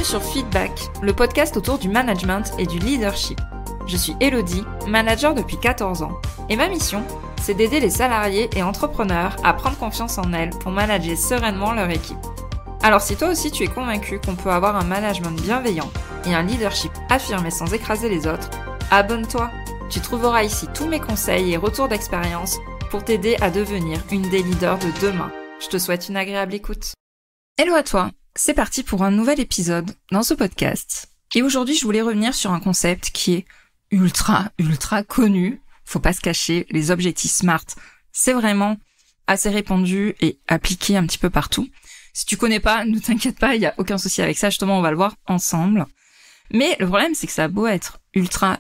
Bienvenue sur Feedback, le podcast autour du management et du leadership. Je suis Elodie, manager depuis 14 ans, et ma mission, c'est d'aider les salariés et entrepreneurs à prendre confiance en elles pour manager sereinement leur équipe. Alors si toi aussi tu es convaincu qu'on peut avoir un management bienveillant et un leadership affirmé sans écraser les autres, abonne-toi. Tu trouveras ici tous mes conseils et retours d'expérience pour t'aider à devenir une des leaders de demain. Je te souhaite une agréable écoute. Hello à toi, c'est parti pour un nouvel épisode dans ce podcast. Et aujourd'hui, je voulais revenir sur un concept qui est ultra connu. Faut pas se cacher, les objectifs SMART, c'est vraiment assez répandu et appliqué un petit peu partout. Si tu connais pas, ne t'inquiète pas, il y a aucun souci avec ça, justement, on va le voir ensemble. Mais le problème, c'est que ça a beau être ultra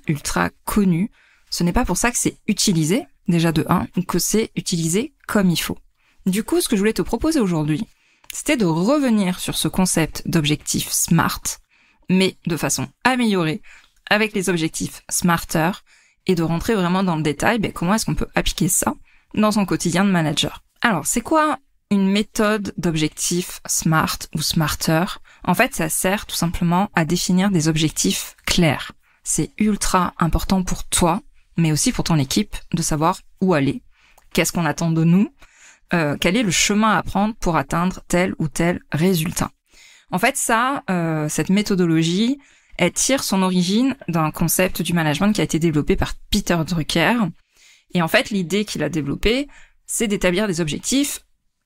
connu, ce n'est pas pour ça que c'est utilisé, déjà de 1, ou que c'est utilisé comme il faut. Du coup, ce que je voulais te proposer aujourd'hui, c'était de revenir sur ce concept d'objectif SMART, mais de façon améliorée, avec les objectifs SMARTER, et de rentrer vraiment dans le détail, comment est-ce qu'on peut appliquer ça dans son quotidien de manager. Alors, c'est quoi une méthode d'objectif SMART ou SMARTER? En fait, ça sert tout simplement à définir des objectifs clairs. C'est ultra important pour toi, mais aussi pour ton équipe, de savoir où aller, qu'est-ce qu'on attend de nous, quel est le chemin à prendre pour atteindre tel ou tel résultat. En fait, cette méthodologie, elle tire son origine d'un concept du management qui a été développé par Peter Drucker. Et en fait, l'idée qu'il a développée, c'est d'établir des objectifs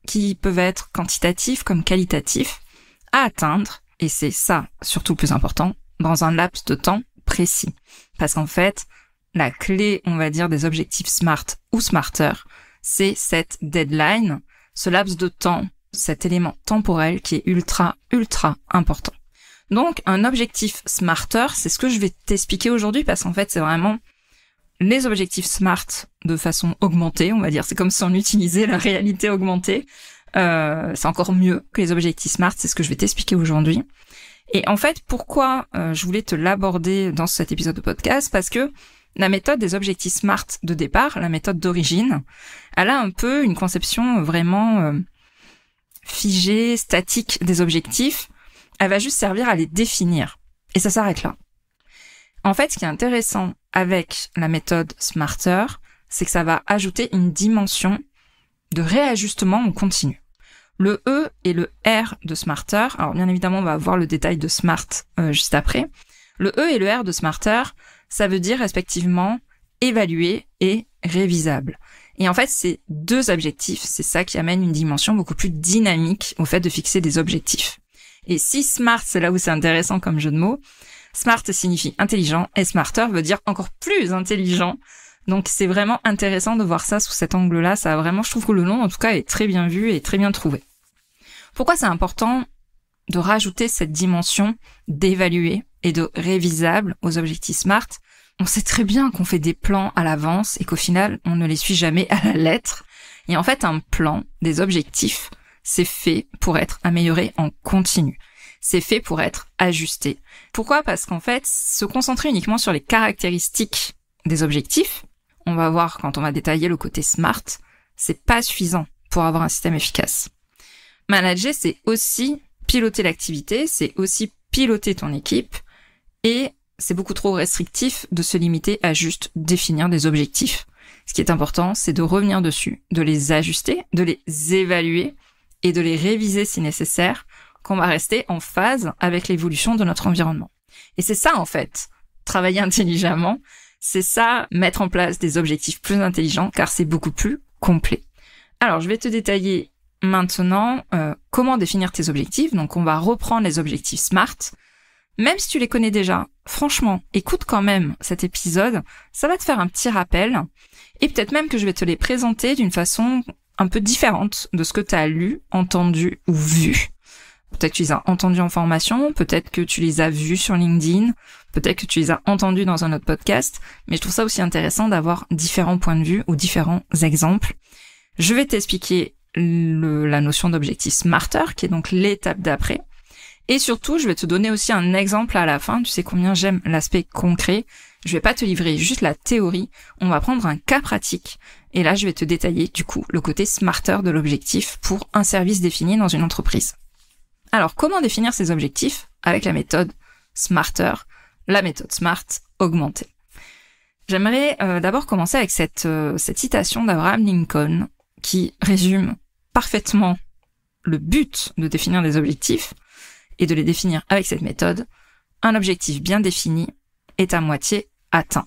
qui peuvent être quantitatifs comme qualitatifs à atteindre, et c'est ça, surtout le plus important, dans un laps de temps précis. Parce qu'en fait, la clé, on va dire, des objectifs SMART ou SMARTER, c'est cette deadline, ce laps de temps, cet élément temporel qui est ultra important. Donc, un objectif SMARTER, c'est ce que je vais t'expliquer aujourd'hui, parce qu'en fait, c'est vraiment les objectifs SMART de façon augmentée, on va dire. C'est comme si on utilisait la réalité augmentée. C'est encore mieux que les objectifs SMART, c'est ce que je vais t'expliquer aujourd'hui. Et en fait, pourquoi je voulais te l'aborder dans cet épisode de podcast? Parce que la méthode des objectifs SMART de départ, la méthode d'origine, elle a un peu une conception vraiment figée, statique des objectifs. Elle va juste servir à les définir. Et ça s'arrête là. En fait, ce qui est intéressant avec la méthode SMARTER, c'est que ça va ajouter une dimension de réajustement en continu. Le E et le R de SMARTER, alors bien évidemment, on va voir le détail de SMART juste après. Le E et le R de SMARTER, ça veut dire respectivement évalué et révisable. Et en fait, ces deux objectifs, c'est ça qui amène une dimension beaucoup plus dynamique au fait de fixer des objectifs. Et si SMART, c'est là où c'est intéressant comme jeu de mots, SMART signifie intelligent et SMARTER veut dire encore plus intelligent. Donc c'est vraiment intéressant de voir ça sous cet angle-là. Ça a vraiment, je trouve que le nom en tout cas est très bien vu et très bien trouvé. Pourquoi c'est important de rajouter cette dimension d'évaluer et de révisable aux objectifs SMART? On sait très bien qu'on fait des plans à l'avance et qu'au final, on ne les suit jamais à la lettre. Et en fait, un plan, des objectifs, c'est fait pour être amélioré en continu. C'est fait pour être ajusté. Pourquoi? Parce qu'en fait, se concentrer uniquement sur les caractéristiques des objectifs, on va voir quand on va détailler le côté SMART, c'est pas suffisant pour avoir un système efficace. Manager, c'est aussi piloter l'activité, c'est aussi piloter ton équipe, et c'est beaucoup trop restrictif de se limiter à juste définir des objectifs. Ce qui est important, c'est de revenir dessus, de les ajuster, de les évaluer et de les réviser si nécessaire, qu'on va rester en phase avec l'évolution de notre environnement. Et c'est ça, en fait, travailler intelligemment, c'est ça, mettre en place des objectifs plus intelligents, car c'est beaucoup plus complet. Alors, je vais te détailler maintenant comment définir tes objectifs. Donc, on va reprendre les objectifs SMART. Même si tu les connais déjà, franchement, écoute quand même cet épisode, ça va te faire un petit rappel, et peut-être même que je vais te les présenter d'une façon un peu différente de ce que tu as lu, entendu ou vu. Peut-être que tu les as entendus en formation, peut-être que tu les as vus sur LinkedIn, peut-être que tu les as entendus dans un autre podcast, mais je trouve ça aussi intéressant d'avoir différents points de vue ou différents exemples. Je vais t'expliquer la notion d'objectif SMARTER, qui est donc l'étape d'après. Et surtout, je vais te donner aussi un exemple à la fin. Tu sais combien j'aime l'aspect concret. Je vais pas te livrer juste la théorie. On va prendre un cas pratique. Et là, je vais te détailler, du coup, le côté SMARTER de l'objectif pour un service défini dans une entreprise. Alors, comment définir ces objectifs avec la méthode SMARTER, la méthode SMART augmentée? J'aimerais d'abord commencer avec cette citation d'Abraham Lincoln qui résume parfaitement le but de définir des objectifs et de les définir avec cette méthode. Un objectif bien défini est à moitié atteint.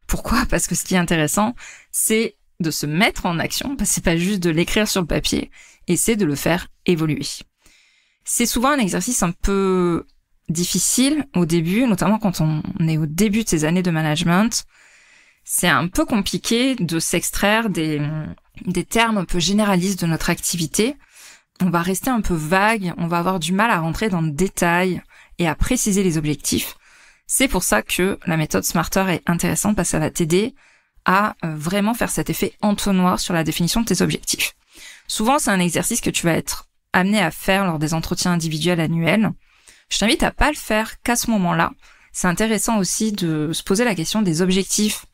Pourquoi? Parce que ce qui est intéressant, c'est de se mettre en action, parce que c'est pas juste de l'écrire sur le papier, et c'est de le faire évoluer. C'est souvent un exercice un peu difficile au début, notamment quand on est au début de ces années de management. C'est un peu compliqué de s'extraire des termes un peu généralistes de notre activité. On va rester un peu vague, on va avoir du mal à rentrer dans le détail et à préciser les objectifs. C'est pour ça que la méthode SMARTER est intéressante parce que ça va t'aider à vraiment faire cet effet entonnoir sur la définition de tes objectifs. Souvent, c'est un exercice que tu vas être amené à faire lors des entretiens individuels annuels. Je t'invite à pas le faire qu'à ce moment-là. C'est intéressant aussi de se poser la question des objectifs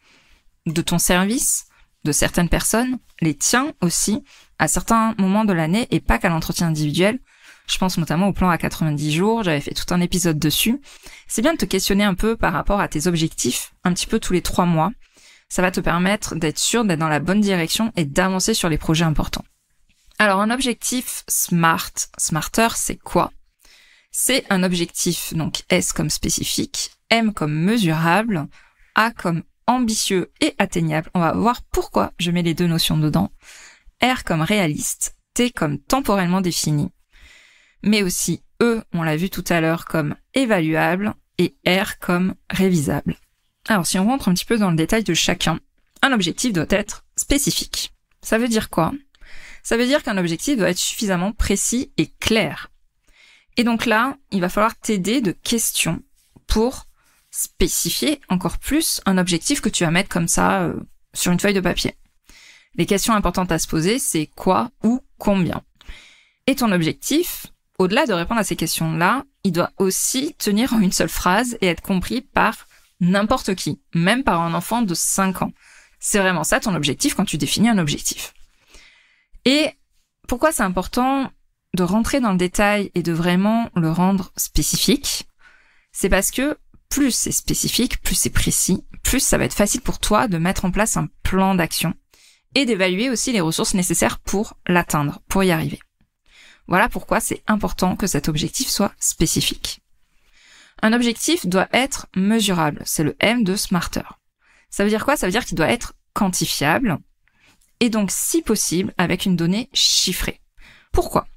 de ton service, de certaines personnes, les tiens aussi, à certains moments de l'année et pas qu'à l'entretien individuel. Je pense notamment au plan à 90 jours, j'avais fait tout un épisode dessus. C'est bien de te questionner un peu par rapport à tes objectifs, un petit peu tous les 3 mois. Ça va te permettre d'être sûr d'être dans la bonne direction et d'avancer sur les projets importants. Alors un objectif SMARTER, c'est quoi? C'est un objectif, donc S comme spécifique, M comme mesurable, A comme ambitieux et atteignable. On va voir pourquoi je mets les deux notions dedans. R comme réaliste, T comme temporellement défini, mais aussi E, on l'a vu tout à l'heure, comme évaluable et R comme révisable. Alors si on rentre un petit peu dans le détail de chacun, un objectif doit être spécifique. Ça veut dire quoi? Ça veut dire qu'un objectif doit être suffisamment précis et clair. Et donc là, il va falloir t'aider de questions pour spécifier encore plus un objectif que tu vas mettre comme ça sur une feuille de papier. Les questions importantes à se poser, c'est quoi, où, combien. Et ton objectif, au-delà de répondre à ces questions-là, il doit aussi tenir en une seule phrase et être compris par n'importe qui, même par un enfant de 5 ans. C'est vraiment ça ton objectif quand tu définis un objectif. Et pourquoi c'est important de rentrer dans le détail et de vraiment le rendre spécifique? C'est parce que plus c'est spécifique, plus c'est précis, plus ça va être facile pour toi de mettre en place un plan d'action et d'évaluer aussi les ressources nécessaires pour l'atteindre, pour y arriver. Voilà pourquoi c'est important que cet objectif soit spécifique. Un objectif doit être mesurable, c'est le M de SMARTER. Ça veut dire quoi? Ça veut dire qu'il doit être quantifiable et donc si possible avec une donnée chiffrée. Pourquoi?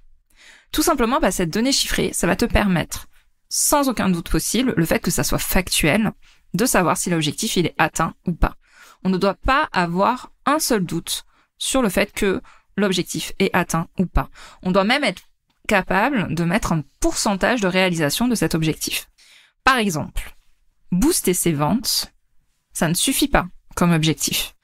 Tout simplement, cette donnée chiffrée, ça va te permettre, sans aucun doute possible, le fait que ça soit factuel, de savoir si l'objectif il est atteint ou pas. On ne doit pas avoir un seul doute sur le fait que l'objectif est atteint ou pas. On doit même être capable de mettre un pourcentage de réalisation de cet objectif. Par exemple, booster ses ventes, ça ne suffit pas comme objectif.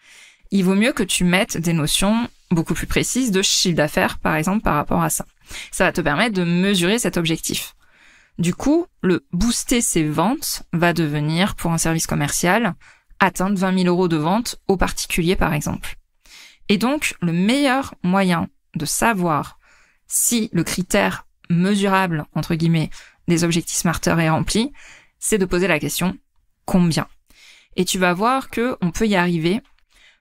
Il vaut mieux que tu mettes des notions beaucoup plus précises de chiffre d'affaires, par exemple, par rapport à ça. Ça va te permettre de mesurer cet objectif. Du coup, le booster ses ventes va devenir, pour un service commercial, atteindre 20 000 € de vente aux particuliers, par exemple. Et donc, le meilleur moyen de savoir si le critère mesurable, entre guillemets, des objectifs SMARTER est rempli, c'est de poser la question « combien ?» Et tu vas voir que on peut y arriver,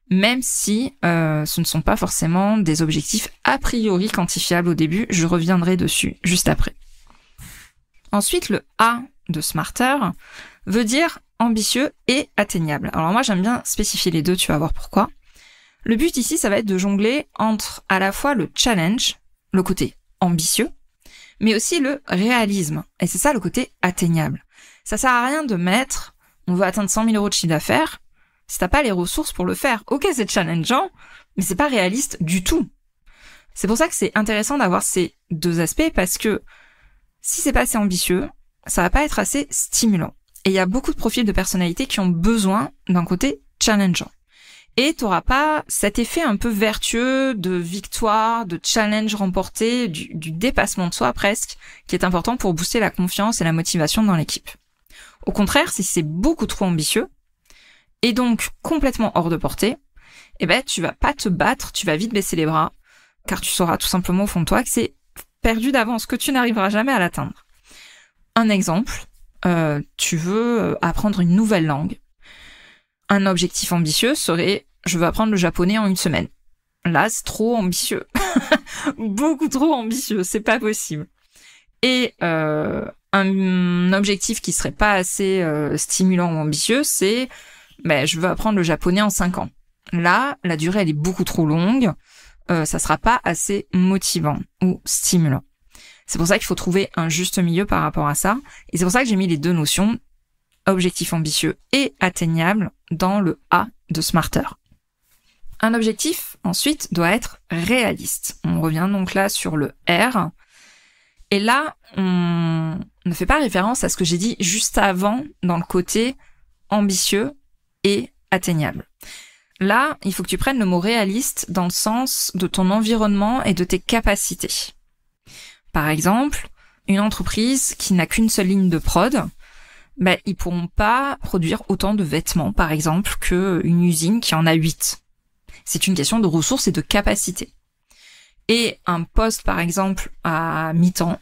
même si ce ne sont pas forcément des objectifs a priori quantifiables au début. Je reviendrai dessus juste après. Ensuite, le A de SMARTER veut dire ambitieux et atteignable. Alors moi, j'aime bien spécifier les deux, tu vas voir pourquoi. Le but ici, ça va être de jongler entre à la fois le challenge, le côté ambitieux, mais aussi le réalisme. Et c'est ça le côté atteignable. Ça sert à rien de mettre, on veut atteindre 100 000 € de chiffre d'affaires, si t'as pas les ressources pour le faire. Ok, c'est challengeant, mais c'est pas réaliste du tout. C'est pour ça que c'est intéressant d'avoir ces deux aspects, parce que si c'est pas assez ambitieux, ça va pas être assez stimulant. Et il y a beaucoup de profils de personnalité qui ont besoin d'un côté challengeant. Et t'auras pas cet effet un peu vertueux de victoire, de challenge remporté, du dépassement de soi presque, qui est important pour booster la confiance et la motivation dans l'équipe. Au contraire, si c'est beaucoup trop ambitieux, et donc complètement hors de portée, tu vas pas te battre, tu vas vite baisser les bras, car tu sauras tout simplement au fond de toi que c'est perdu d'avance, que tu n'arriveras jamais à l'atteindre. Un exemple, tu veux apprendre une nouvelle langue. Un objectif ambitieux serait « je veux apprendre le japonais en 1 semaine ». Là, c'est trop ambitieux. Beaucoup trop ambitieux, c'est pas possible. Et un objectif qui serait pas assez stimulant ou ambitieux, c'est je veux apprendre le japonais en 5 ans. Là, la durée, elle est beaucoup trop longue. Ça sera pas assez motivant ou stimulant. C'est pour ça qu'il faut trouver un juste milieu par rapport à ça. Et c'est pour ça que j'ai mis les 2 notions, objectif ambitieux et atteignable, dans le A de Smarter. Un objectif, ensuite, doit être réaliste. On revient donc là sur le R. Et là, on ne fait pas référence à ce que j'ai dit juste avant dans le côté ambitieux et atteignable. Là, il faut que tu prennes le mot réaliste dans le sens de ton environnement et de tes capacités. Par exemple, une entreprise qui n'a qu'une seule ligne de prod, ils pourront pas produire autant de vêtements, par exemple, qu'une usine qui en a 8. C'est une question de ressources et de capacité. Et un poste, par exemple, à mi-temps,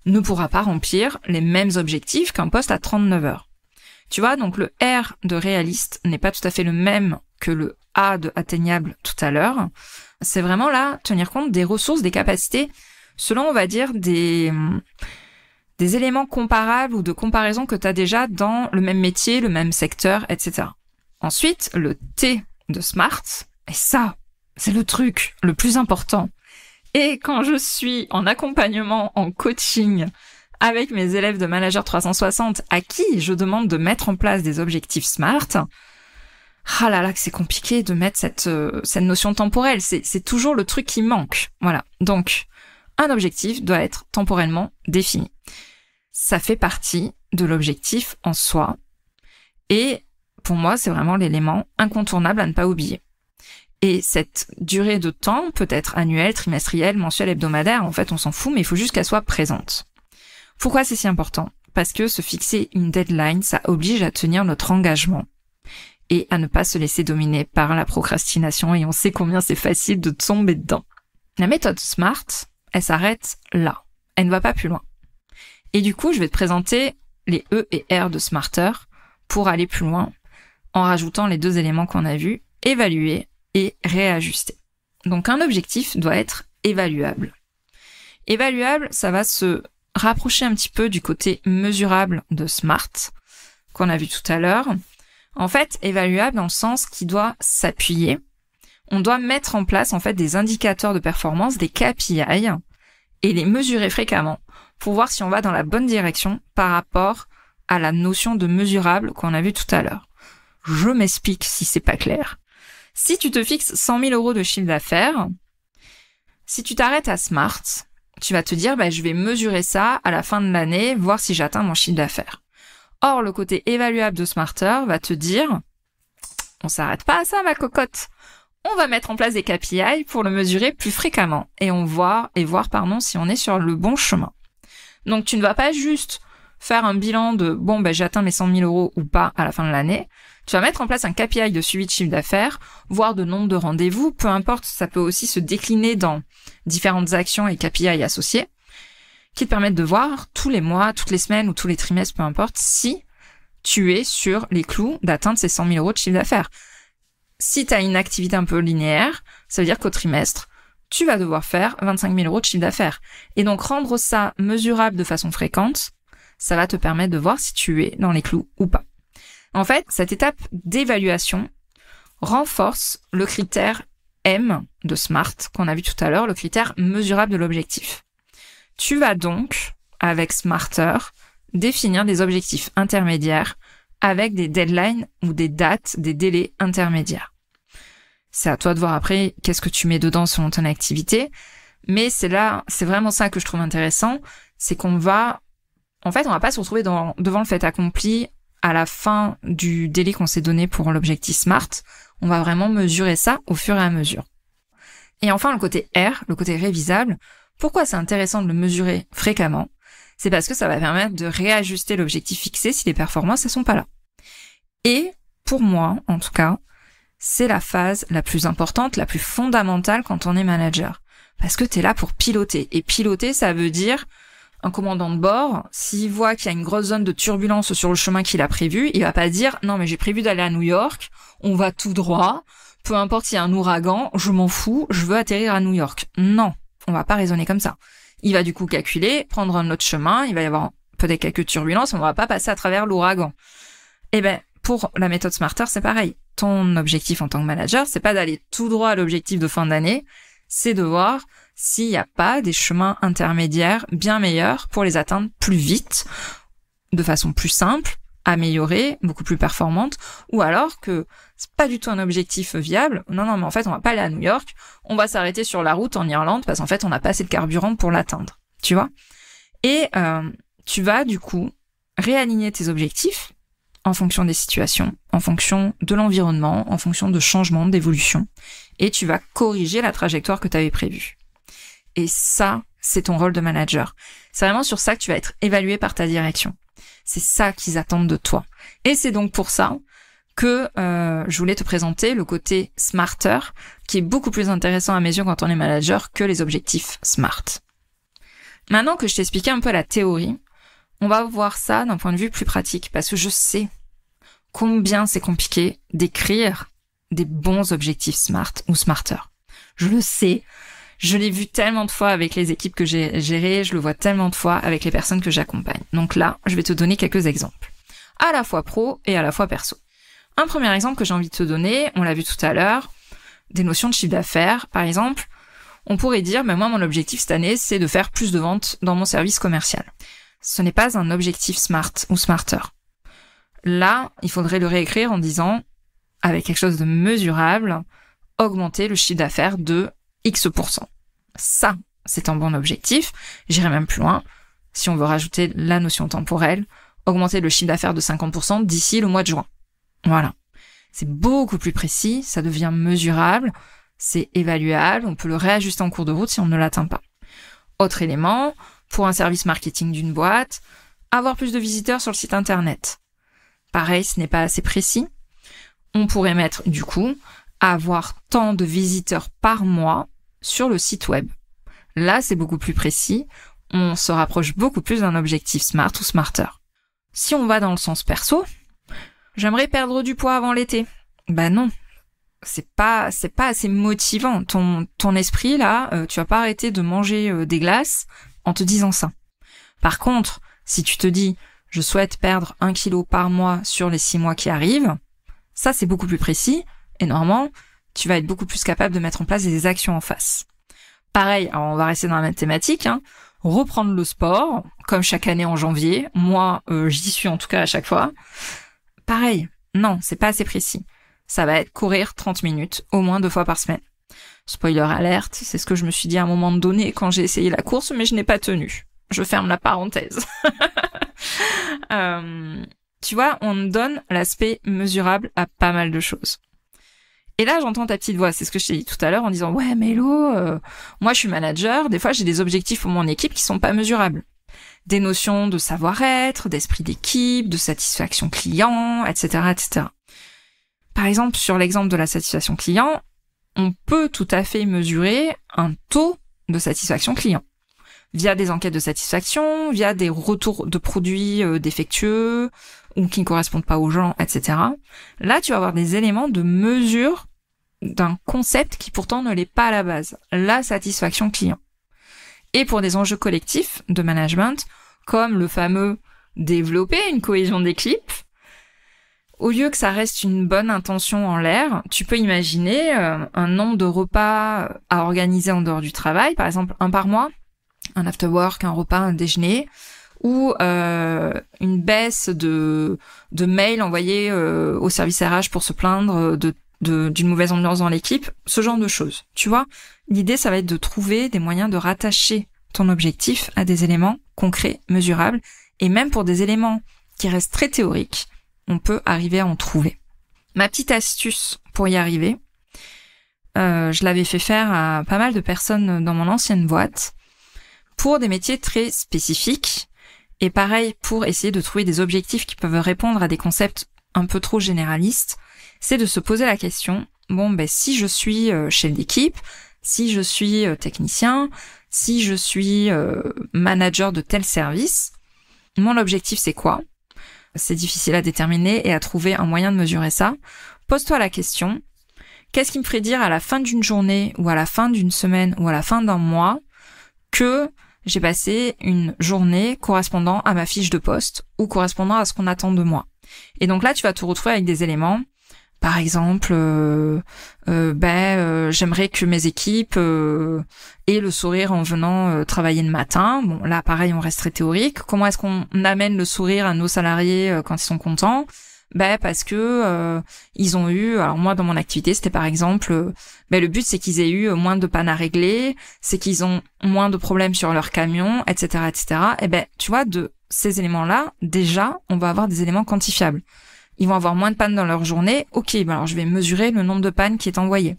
ne pourra pas remplir les mêmes objectifs qu'un poste à 39 heures. Tu vois, donc le R de réaliste n'est pas tout à fait le même que le A de atteignable tout à l'heure. C'est vraiment là tenir compte des ressources, des capacités, selon, on va dire, des éléments comparables ou de comparaison que tu as déjà dans le même métier, le même secteur, etc. Ensuite, le T de SMART, et ça, c'est le truc le plus important. Et quand je suis en accompagnement, en coaching avec mes élèves de Manager 360 à qui je demande de mettre en place des objectifs SMART, ah là là que c'est compliqué de mettre cette notion temporelle. C'est toujours le truc qui manque. Voilà. Donc, un objectif doit être temporellement défini. Ça fait partie de l'objectif en soi. Et pour moi, c'est vraiment l'élément incontournable à ne pas oublier. Et cette durée de temps peut être annuelle, trimestrielle, mensuelle, hebdomadaire. En fait, on s'en fout, mais il faut juste qu'elle soit présente. Pourquoi c'est si important ? Parce que se fixer une deadline, ça oblige à tenir notre engagement et à ne pas se laisser dominer par la procrastination. Et on sait combien c'est facile de tomber dedans. La méthode SMART, elle s'arrête là. Elle ne va pas plus loin. Et du coup, je vais te présenter les E et R de Smarter pour aller plus loin en rajoutant les 2 éléments qu'on a vus, évaluer et réajuster. Donc un objectif doit être évaluable. Évaluable, ça va se rapprocher un petit peu du côté mesurable de SMART qu'on a vu tout à l'heure. En fait, évaluable dans le sens qui doit s'appuyer. On doit mettre en place en fait des indicateurs de performance, des KPI, et les mesurer fréquemment pour voir si on va dans la bonne direction par rapport à la notion de mesurable qu'on a vu tout à l'heure. Je m'explique si c'est pas clair. Si tu te fixes 100 000 euros de chiffre d'affaires, si tu t'arrêtes à SMART, tu vas te dire, je vais mesurer ça à la fin de l'année, voir si j'atteins mon chiffre d'affaires. Or, le côté évaluable de Smarter va te dire, on s'arrête pas à ça, ma cocotte. On va mettre en place des KPI pour le mesurer plus fréquemment et voir si on est sur le bon chemin. Donc, tu ne vas pas juste faire un bilan de, j'atteins mes 100 000 euros ou pas à la fin de l'année. Tu vas mettre en place un KPI de suivi de chiffre d'affaires, voire de nombre de rendez-vous, peu importe, ça peut aussi se décliner dans différentes actions et KPI associés, qui te permettent de voir tous les mois, toutes les semaines ou tous les trimestres, peu importe, si tu es sur les clous d'atteindre ces 100 000 euros de chiffre d'affaires. Si tu as une activité un peu linéaire, ça veut dire qu'au trimestre, tu vas devoir faire 25 000 euros de chiffre d'affaires. Et donc rendre ça mesurable de façon fréquente, ça va te permettre de voir si tu es dans les clous ou pas. En fait, cette étape d'évaluation renforce le critère M de SMART qu'on a vu tout à l'heure, le critère mesurable de l'objectif. Tu vas donc, avec Smarter, définir des objectifs intermédiaires avec des deadlines ou des dates, des délais intermédiaires. C'est à toi de voir après qu'est-ce que tu mets dedans selon ton activité, mais c'est vraiment ça que je trouve intéressant, c'est qu'on va pas se retrouver devant le fait accompli à la fin du délai qu'on s'est donné pour l'objectif SMART. On va vraiment mesurer ça au fur et à mesure. Et enfin, le côté R, le côté révisable, pourquoi c'est intéressant de le mesurer fréquemment ? C'est parce que ça va permettre de réajuster l'objectif fixé si les performances ne sont pas là. Et pour moi, en tout cas, c'est la phase la plus importante, la plus fondamentale quand on est manager. Parce que t'es là pour piloter. Et piloter, ça veut dire un commandant de bord, s'il voit qu'il y a une grosse zone de turbulence sur le chemin qu'il a prévu, il va pas dire « Non, mais j'ai prévu d'aller à New York, on va tout droit, peu importe s'il y a un ouragan, je m'en fous, je veux atterrir à New York. » Non, on va pas raisonner comme ça. Il va du coup calculer, prendre un autre chemin, il va y avoir peut-être quelques turbulences, mais on va pas passer à travers l'ouragan. Eh ben, pour la méthode Smarter, c'est pareil. Ton objectif en tant que manager, c'est pas d'aller tout droit à l'objectif de fin d'année, c'est de voir s'il n'y a pas des chemins intermédiaires bien meilleurs pour les atteindre plus vite, de façon plus simple, améliorée, beaucoup plus performante, ou alors que c'est pas du tout un objectif viable. Non, mais en fait, on va pas aller à New York, on va s'arrêter sur la route en Irlande parce qu'en fait, on n'a pas assez de carburant pour l'atteindre. Tu vois? Et tu vas, du coup, réaligner tes objectifs en fonction des situations, en fonction de l'environnement, en fonction de changements, d'évolution, et tu vas corriger la trajectoire que tu avais prévue. Et ça, c'est ton rôle de manager. C'est vraiment sur ça que tu vas être évalué par ta direction. C'est ça qu'ils attendent de toi. Et c'est donc pour ça que je voulais te présenter le côté smarter, qui est beaucoup plus intéressant à mes yeux quand on est manager que les objectifs smart. Maintenant que je t'ai expliqué un peu la théorie, on va voir ça d'un point de vue plus pratique, parce que je sais combien c'est compliqué d'écrire des bons objectifs smart ou smarter. Je le sais. Je l'ai vu tellement de fois avec les équipes que j'ai gérées, je le vois tellement de fois avec les personnes que j'accompagne. Donc là, je vais te donner quelques exemples. À la fois pro et à la fois perso. Un premier exemple que j'ai envie de te donner, on l'a vu tout à l'heure, des notions de chiffre d'affaires. Par exemple, on pourrait dire, moi, mon objectif cette année, c'est de faire plus de ventes dans mon service commercial. Ce n'est pas un objectif smart ou smarter. Là, il faudrait le réécrire en disant, avec quelque chose de mesurable, augmenter le chiffre d'affaires de X%. Ça, c'est un bon objectif. J'irai même plus loin. Si on veut rajouter la notion temporelle, augmenter le chiffre d'affaires de 50% d'ici le mois de juin. Voilà. C'est beaucoup plus précis, ça devient mesurable, c'est évaluable, on peut le réajuster en cours de route si on ne l'atteint pas. Autre élément, pour un service marketing d'une boîte, avoir plus de visiteurs sur le site internet. Pareil, ce n'est pas assez précis. On pourrait mettre, du coup, avoir tant de visiteurs par mois sur le site web. Là, c'est beaucoup plus précis. On se rapproche beaucoup plus d'un objectif smart ou smarter. Si on va dans le sens perso, j'aimerais perdre du poids avant l'été. Bah non. C'est pas assez motivant. Ton esprit, là, tu vas pas arrêter de manger des glaces en te disant ça. Par contre, si tu te dis, je souhaite perdre 1 kilo par mois sur les 6 mois qui arrivent, ça, c'est beaucoup plus précis. Et normalement, tu vas être beaucoup plus capable de mettre en place des actions en face. Pareil, alors on va rester dans la même thématique, reprendre le sport, comme chaque année en janvier. Moi, j'y suis en tout cas à chaque fois. Pareil, non, c'est pas assez précis. Ça va être courir 30 minutes, au moins 2 fois par semaine. Spoiler alerte, c'est ce que je me suis dit à un moment donné quand j'ai essayé la course, mais je n'ai pas tenu. Je ferme la parenthèse. Tu vois, on donne l'aspect mesurable à pas mal de choses. Et là, j'entends ta petite voix, c'est ce que je t'ai dit tout à l'heure en disant « Ouais, Mélo, moi je suis manager, des fois j'ai des objectifs pour mon équipe qui sont pas mesurables. » Des notions de savoir-être, d'esprit d'équipe, de satisfaction client, etc., etc. Par exemple, sur l'exemple de la satisfaction client, on peut tout à fait mesurer un taux de satisfaction client via des enquêtes de satisfaction, via des retours de produits défectueux ou qui ne correspondent pas aux gens, etc. Là, tu vas avoir des éléments de mesure d'un concept qui pourtant ne l'est pas à la base, la satisfaction client. Et pour des enjeux collectifs de management, comme le fameux développer une cohésion d'équipe, au lieu que ça reste une bonne intention en l'air, tu peux imaginer un nombre de repas à organiser en dehors du travail, par exemple 1 par mois, un after work, un repas, un déjeuner, ou une baisse de mails envoyés au service RH pour se plaindre d'une mauvaise ambiance dans l'équipe, ce genre de choses. Tu vois, l'idée, ça va être de trouver des moyens de rattacher ton objectif à des éléments concrets, mesurables, et même pour des éléments qui restent très théoriques, on peut arriver à en trouver. Ma petite astuce pour y arriver, je l'avais fait faire à pas mal de personnes dans mon ancienne boîte, pour des métiers très spécifiques, et pareil, pour essayer de trouver des objectifs qui peuvent répondre à des concepts un peu trop généralistes, c'est de se poser la question, si je suis chef d'équipe, si je suis technicien, si je suis manager de tel service, mon objectif c'est quoi ? C'est difficile à déterminer et à trouver un moyen de mesurer ça. Pose-toi la question, qu'est-ce qui me ferait dire à la fin d'une journée ou à la fin d'une semaine ou à la fin d'un mois que j'ai passé une journée correspondant à ma fiche de poste ou correspondant à ce qu'on attend de moi. Et donc là, tu vas te retrouver avec des éléments. Par exemple, j'aimerais que mes équipes aient le sourire en venant travailler le matin. Bon, là, pareil, on reste très théorique. Comment est-ce qu'on amène le sourire à nos salariés quand ils sont contents ? Parce que ils ont eu, alors moi dans mon activité c'était par exemple, le but c'est qu'ils aient eu moins de pannes à régler, c'est qu'ils ont moins de problèmes sur leur camion, etc., etc. Et tu vois, de ces éléments-là, déjà on va avoir des éléments quantifiables. Ils vont avoir moins de pannes dans leur journée, ok, alors je vais mesurer le nombre de pannes qui est envoyé.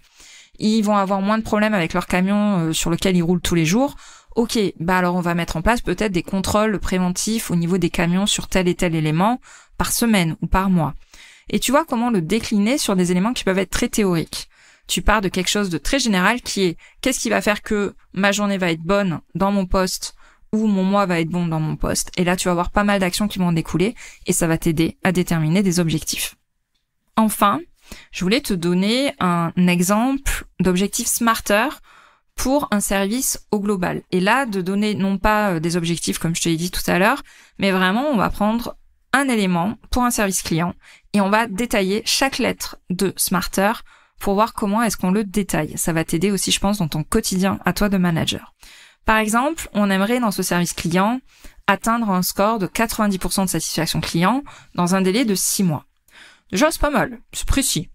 Ils vont avoir moins de problèmes avec leur camion sur lequel ils roulent tous les jours. Ok, alors on va mettre en place peut-être des contrôles préventifs au niveau des camions sur tel et tel élément par semaine ou par mois. Et tu vois comment le décliner sur des éléments qui peuvent être très théoriques. Tu pars de quelque chose de très général qui est qu'est-ce qui va faire que ma journée va être bonne dans mon poste ou mon mois va être bon dans mon poste. Et là, tu vas avoir pas mal d'actions qui vont en découler et ça va t'aider à déterminer des objectifs. Enfin, je voulais te donner un exemple d'objectif smarter pour un service au global. Et là, de donner non pas des objectifs comme je te l'ai dit tout à l'heure, mais vraiment, on va prendre un élément pour un service client et on va détailler chaque lettre de smarter pour voir comment est-ce qu'on le détaille. Ça va t'aider aussi, je pense, dans ton quotidien à toi de manager. Par exemple, on aimerait dans ce service client atteindre un score de 90% de satisfaction client dans un délai de 6 mois. Déjà, c'est pas mal, c'est précis.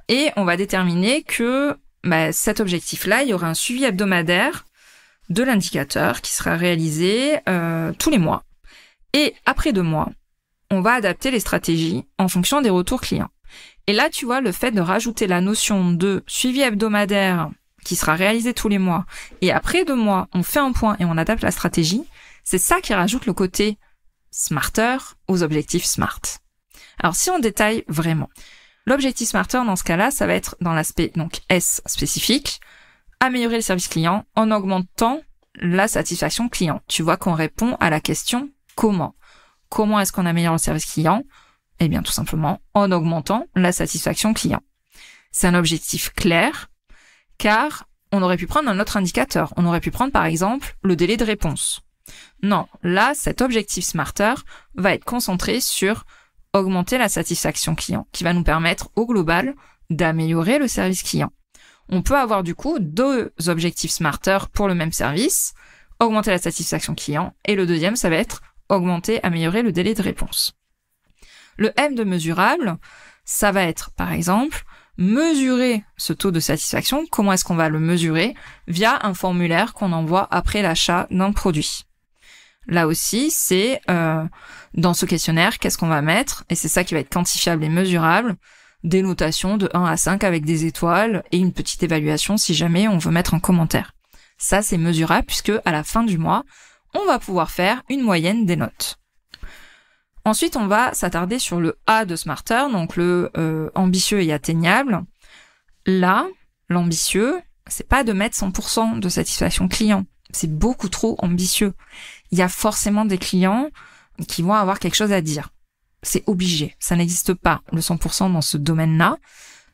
Et on va déterminer que cet objectif-là, il y aura un suivi hebdomadaire de l'indicateur qui sera réalisé tous les mois. Et après 2 mois, on va adapter les stratégies en fonction des retours clients. Et là, tu vois, le fait de rajouter la notion de suivi hebdomadaire qui sera réalisé tous les mois, et après 2 mois, on fait un point et on adapte la stratégie, c'est ça qui rajoute le côté smarter aux objectifs smart. Alors, si on détaille vraiment, l'objectif smarter dans ce cas-là, ça va être dans l'aspect donc S spécifique, améliorer le service client en augmentant la satisfaction client. Tu vois qu'on répond à la question comment. Comment est-ce qu'on améliore le service client ? Eh bien, tout simplement en augmentant la satisfaction client. C'est un objectif clair, car on aurait pu prendre un autre indicateur. On aurait pu prendre, par exemple, le délai de réponse. Non, là, cet objectif smarter va être concentré sur augmenter la satisfaction client, qui va nous permettre, au global, d'améliorer le service client. On peut avoir, du coup, 2 objectifs smarter pour le même service, augmenter la satisfaction client, et le deuxième, ça va être augmenter, améliorer le délai de réponse. Le M de mesurable, ça va être, par exemple, mesurer ce taux de satisfaction. Comment est-ce qu'on va le mesurer ? Via un formulaire qu'on envoie après l'achat d'un produit. Là aussi, c'est dans ce questionnaire, qu'est-ce qu'on va mettre ? Et c'est ça qui va être quantifiable et mesurable. Des notations de 1 à 5 avec des étoiles et une petite évaluation si jamais on veut mettre un commentaire. Ça, c'est mesurable puisque à la fin du mois, on va pouvoir faire une moyenne des notes. Ensuite, on va s'attarder sur le A de Smarter, donc le ambitieux et atteignable. Là, l'ambitieux, c'est pas de mettre 100% de satisfaction client. C'est beaucoup trop ambitieux. Il y a forcément des clients qui vont avoir quelque chose à dire. C'est obligé. Ça n'existe pas, le 100% dans ce domaine-là.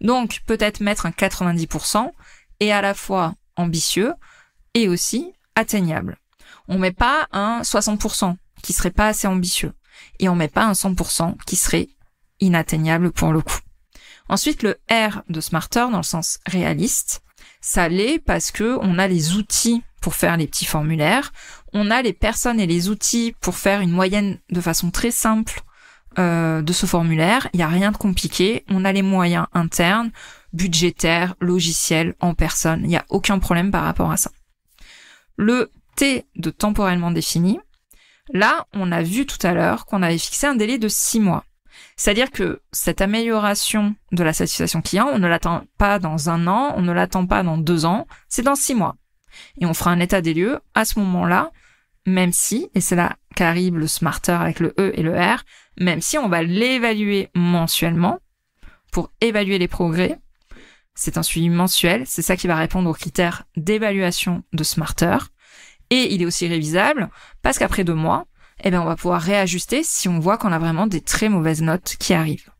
Donc, peut-être mettre un 90% et à la fois ambitieux et aussi atteignable. On met pas un 60% qui serait pas assez ambitieux. Et on met pas un 100% qui serait inatteignable pour le coup. Ensuite, le R de Smarter, dans le sens réaliste, ça l'est parce que on a les outils pour faire les petits formulaires, on a les personnes et les outils pour faire une moyenne de façon très simple de ce formulaire. Il n'y a rien de compliqué, on a les moyens internes, budgétaires, logiciels, en personne, il n'y a aucun problème par rapport à ça. Le T de temporellement défini, là, on a vu tout à l'heure qu'on avait fixé un délai de 6 mois. C'est-à-dire que cette amélioration de la satisfaction client, on ne l'attend pas dans 1 an, on ne l'attend pas dans 2 ans, c'est dans 6 mois. Et on fera un état des lieux à ce moment-là, même si, et c'est là qu'arrive le Smarter avec le E et le R, même si on va l'évaluer mensuellement pour évaluer les progrès, c'est un suivi mensuel, c'est ça qui va répondre aux critères d'évaluation de Smarter. Et il est aussi révisable parce qu'après 2 mois, on va pouvoir réajuster si on voit qu'on a vraiment des très mauvaises notes qui arrivent.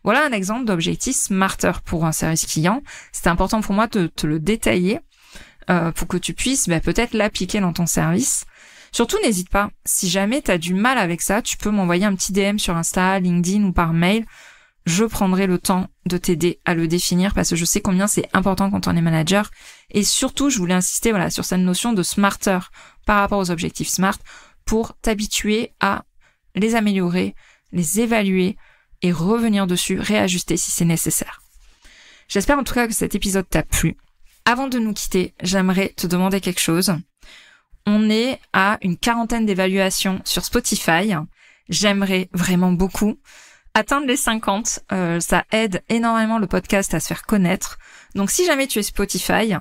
Voilà un exemple d'objectif Smarter pour un service client. C'était important pour moi de te le détailler pour que tu puisses peut-être l'appliquer dans ton service. Surtout, n'hésite pas. Si jamais tu as du mal avec ça, tu peux m'envoyer un petit DM sur Insta, LinkedIn ou par mail. Je prendrai le temps de t'aider à le définir parce que je sais combien c'est important quand on est manager. Et surtout, je voulais insister sur cette notion de Smarter par rapport aux objectifs SMART pour t'habituer à les améliorer, les évaluer et revenir dessus, réajuster si c'est nécessaire. J'espère en tout cas que cet épisode t'a plu. Avant de nous quitter, j'aimerais te demander quelque chose. On est à une 40aine d'évaluations sur Spotify. J'aimerais vraiment beaucoup atteindre les 50. Ça aide énormément le podcast à se faire connaître. Donc si jamais tu es Spotify,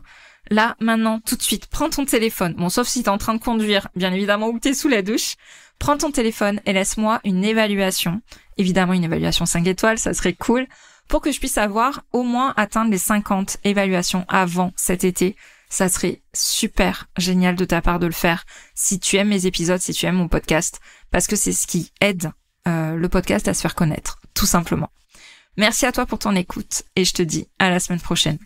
là, maintenant, tout de suite, prends ton téléphone. Bon, sauf si t'es en train de conduire, bien évidemment, ou que t'es sous la douche. Prends ton téléphone et laisse-moi une évaluation. Évidemment, une évaluation 5 étoiles, ça serait cool. Pour que je puisse avoir au moins atteindre les 50 évaluations avant cet été. Ça serait super génial de ta part de le faire. Si tu aimes mes épisodes, si tu aimes mon podcast. Parce que c'est ce qui aide le podcast à se faire connaître. Tout simplement. Merci à toi pour ton écoute. Et je te dis à la semaine prochaine.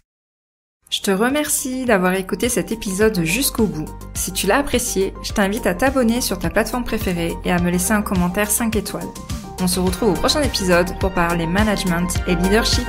Je te remercie d'avoir écouté cet épisode jusqu'au bout. Si tu l'as apprécié, je t'invite à t'abonner sur ta plateforme préférée et à me laisser un commentaire 5 étoiles. On se retrouve au prochain épisode pour parler management et leadership.